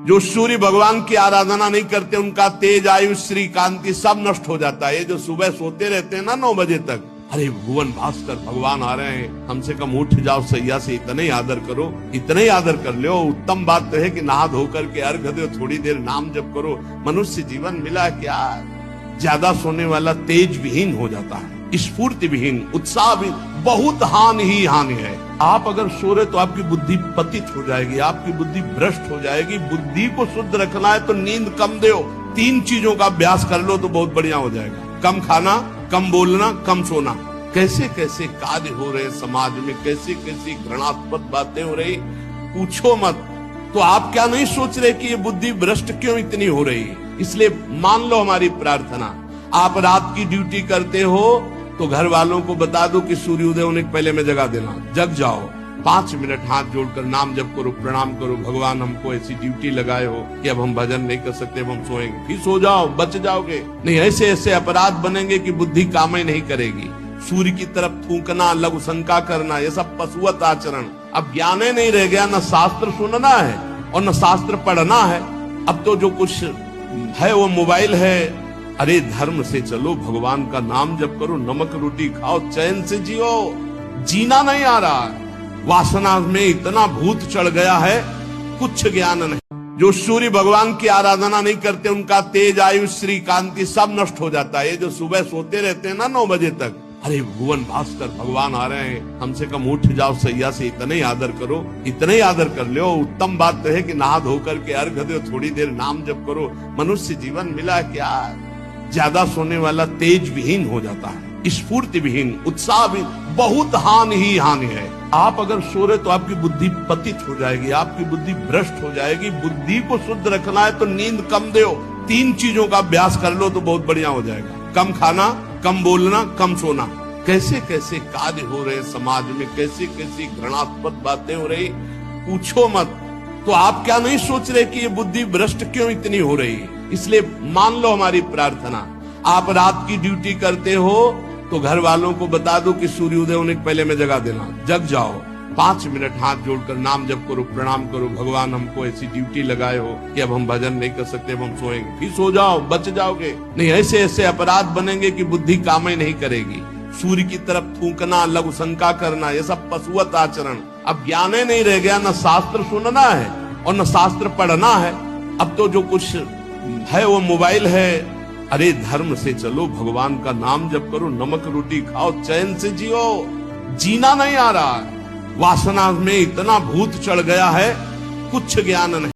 जो सूर्य भगवान की आराधना नहीं करते उनका तेज, आयु, श्री कांति सब नष्ट हो जाता है। ये जो सुबह सोते रहते हैं ना 9 बजे तक, अरे भुवन भास्कर भगवान आ रहे हैं, हमसे कम उठ जाओ सैया से, इतना ही आदर करो, इतना ही आदर कर लो। उत्तम बात तो है कि नहा धोकर के अर्घ दो, थोड़ी देर नाम जप करो। मनुष्य जीवन मिला क्या? ज्यादा सोने वाला तेज विहीन हो जाता है, स्फूर्ति विहीन, उत्साह भी, बहुत हानि ही हानि है। आप अगर सो रहे तो आपकी बुद्धि पतित हो जाएगी, आपकी बुद्धि भ्रष्ट हो जाएगी। बुद्धि को शुद्ध रखना है तो नींद कम दो, 3 चीजों का अभ्यास कर लो तो बहुत बढ़िया हो जाएगा। कम खाना, कम बोलना, कम सोना। कैसे कैसे कार्य हो रहे समाज में, कैसे कैसी घृणास्पद बातें हो रही, पूछो मत। तो आप क्या नहीं सोच रहे कि ये बुद्धि भ्रष्ट क्यों इतनी हो रही है? इसलिए मान लो हमारी प्रार्थना, आप रात की ड्यूटी करते हो तो घर वालों को बता दो कि सूर्योदय होने के पहले मैं जगा देना, जग जाओ। 5 मिनट हाथ जोड़कर नाम जप करो, प्रणाम करो, भगवान हमको ऐसी ड्यूटी लगाए हो कि अब हम भजन नहीं कर सकते, अब हम सोएंगे। फिर सो जाओ, बच जाओगे। नहीं ऐसे ऐसे अपराध बनेंगे कि बुद्धि काम ही नहीं करेगी। सूर्य की तरफ थूकना, लघु शंका करना, ये सब पशुवत आचरण। अब ज्ञान ही नहीं रह गया, न शास्त्र सुनना है और न शास्त्र पढ़ना है। अब तो जो कुछ है वो मोबाइल है। अरे धर्म से चलो, भगवान का नाम जप करो, नमक रोटी खाओ, चैन से जियो। जीना नहीं आ रहा है, वासना में इतना भूत चढ़ गया है, कुछ ज्ञान नहीं। जो सूर्य भगवान की आराधना नहीं करते उनका तेज, आयु, श्री कांति सब नष्ट हो जाता है। ये जो सुबह सोते रहते हैं ना 9 बजे तक, अरे भुवन भास्कर भगवान आ रहे हैं, हमसे कम उठ जाओ सैया से, इतना ही आदर करो, इतना ही आदर कर लो। उत्तम बात तो है कि नहा धोकर के अर्घ दो, थोड़ी देर नाम जप करो। मनुष्य जीवन मिला क्या? ज्यादा सोने वाला तेज विहीन हो जाता है, स्फूर्ति विहीन, उत्साह भी, बहुत हानि ही हानि है। आप अगर सो रहे तो आपकी बुद्धि पतित हो जाएगी, आपकी बुद्धि भ्रष्ट हो जाएगी। बुद्धि को शुद्ध रखना है तो नींद कम दो, 3 चीजों का अभ्यास कर लो तो बहुत बढ़िया हो जाएगा। कम खाना, कम बोलना, कम सोना। कैसे कैसे कार्य हो रहे समाज में, कैसे कैसी घृणास्पद बातें हो रही, पूछो मत। तो आप क्या नहीं सोच रहे कि ये बुद्धि भ्रष्ट क्यों इतनी हो रही है? इसलिए मान लो हमारी प्रार्थना, आप रात की ड्यूटी करते हो तो घर वालों को बता दो कि सूर्योदय होने के पहले मैं जगा देना, जग जाओ। 5 मिनट हाथ जोड़कर नाम जप करो, प्रणाम करो, भगवान हमको ऐसी ड्यूटी लगाए हो कि अब हम भजन नहीं कर सकते, अब हम सोएंगे। फिर सो जाओ, बच जाओगे। नहीं ऐसे ऐसे अपराध बनेंगे कि बुद्धि काम ही नहीं करेगी। सूर्य की तरफ थूकना, लघु शंका करना, ये सब पशुवत आचरण। अब ज्ञान ही नहीं रह गया, न शास्त्र सुनना है और न शास्त्र पढ़ना है। अब तो जो कुछ है वो मोबाइल है। अरे धर्म से चलो, भगवान का नाम जप करो, नमक रोटी खाओ, चैन से जियो। जीना नहीं आ रहा है, वासना में इतना भूत चढ़ गया है, कुछ ज्ञान नहीं।